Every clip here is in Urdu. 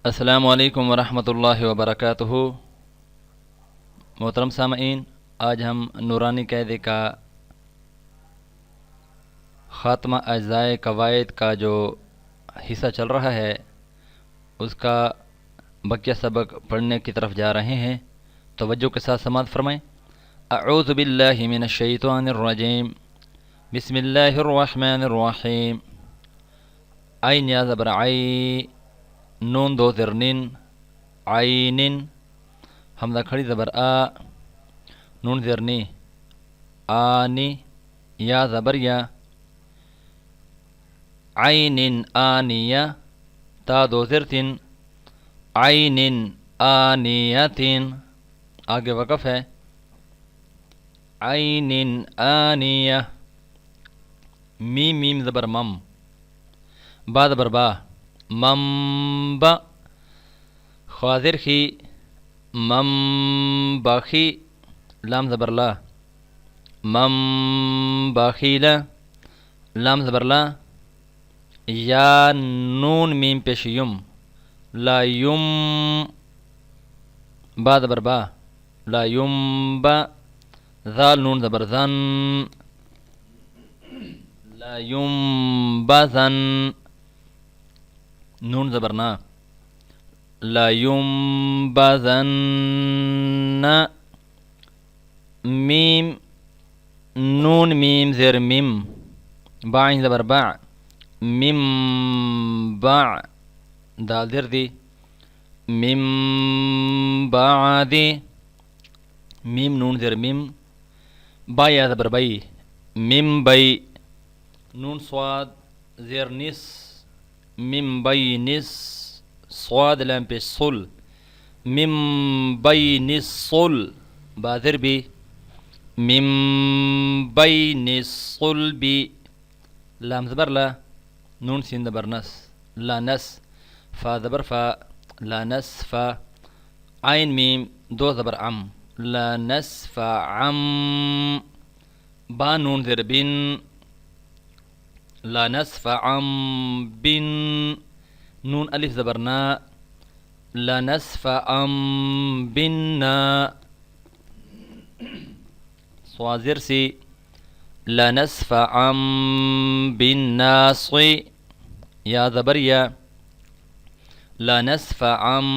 السلام علیکم ورحمۃ اللہ وبرکاتہ۔ محترم سامعین، آج ہم نورانی قاعدے کا خاتمہ اجزائے قواعد کا جو حصہ چل رہا ہے اس کا بقیہ سبق پڑھنے کی طرف جا رہے ہیں۔ توجہ کے ساتھ سماعت فرمائیں۔ اعوذ باللہ من الشیطان الرجیم، بسم اللہ الرحمن الرحیم۔ عین یا زبر عی، نون دو زر نن، عینن، حمزہ کھڑی زبر آ، نون زر نی، آنی، یا زبر یا، عینن آنیہ، تا دو زر تن، عینن آنیتن، آگے وقف ہے، عینن آنیہ، میم زبر مم، با زبر با، ممبا، خوازر خی، ممبخی، لام زبر لا، ممبخیلا، لام زبر لا، یا نون میم پیش یم، لا یم، با زبر با، لا یمبا، ذال نون زبر زن، لا یمبزن، نون زبرنا، لا ينبذن، میم، نون میم زیر میم، باعین زبر باع، میم باع، دال زیر دی، میم بعدی، میم نون زیر میم، با یا زبر بی، میم بی، نون صاد زیر نس، من بین صاد لام پیش صل، من بین الصل، بازر بی، من بین الصلب، لام زبر لا، نون سین زبر نس، لا نس، فا زبر فا، لا نسف، عین میم دو زبر عم، لا نسف عم، با نون زر بن، لا نسف عم بن، نون الف زبر نا، لا نسف عم بنا، صوازر سی، لا نسف عم بالناص، یا زبر یا، لا نسف عم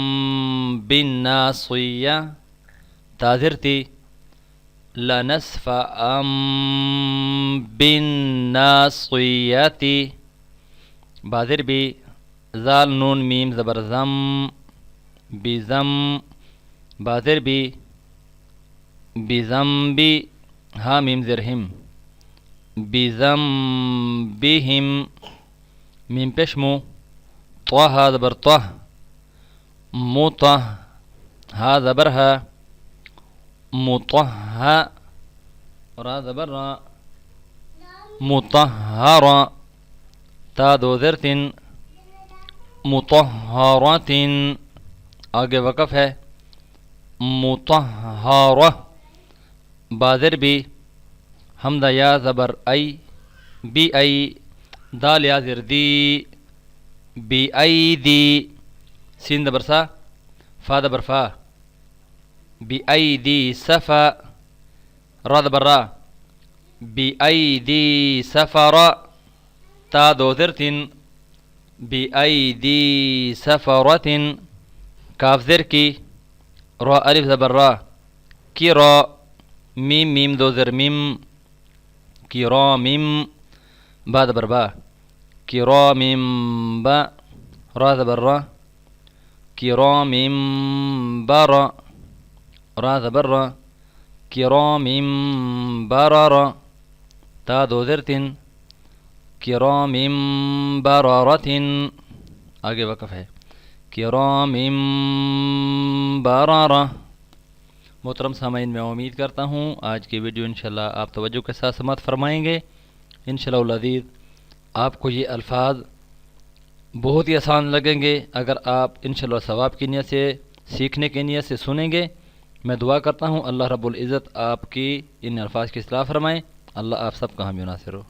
بالناصية، تاذرتي، لا نسف عم بالناصية، بازر بی، زال نون میم زبر زم، بزم، بازر بی، بزمبی، ہا میم زرہم، بزمبہم، میم پیشمو، طه زبر طه، مطه، ها زبر ها، مطه، را زبر را، مطهرا، تا دو زرتن، مطہرۃ، آگے وقف ہے، مطہرہ، بازر بی، حمزہ یا زبر ای، بی ای، دال یا زر دی، بی ای دی، سین زبر سا، فا زبر فا، بی ای دی سفا، را زبر را، بی ای دی سفرا، تا دو زرتن، بأيدي سفرة، کاف زر کی، را الف زبر را، کرا، میم دو زر میم، کرام، با زبر با، کرام با، را زبر را، کرام برا، را زبر را، کرام بررا، تا دو زرتن، کرام بررۃ، آگے وقف ہے، کرام بررہ۔ محترم سامعین، میں امید کرتا ہوں آج کی ویڈیو انشاءاللہ آپ توجہ کے ساتھ سماعت فرمائیں گے۔ انشاءاللہ العزیز آپ کو یہ الفاظ بہت ہی آسان لگیں گے اگر آپ انشاءاللہ ثواب کی نیت سے، سیکھنے کی نیت سے سنیں گے۔ میں دعا کرتا ہوں اللہ رب العزت آپ کی ان الفاظ کی اصلاح فرمائیں۔ اللہ آپ سب کا حامی و ناصر ہو۔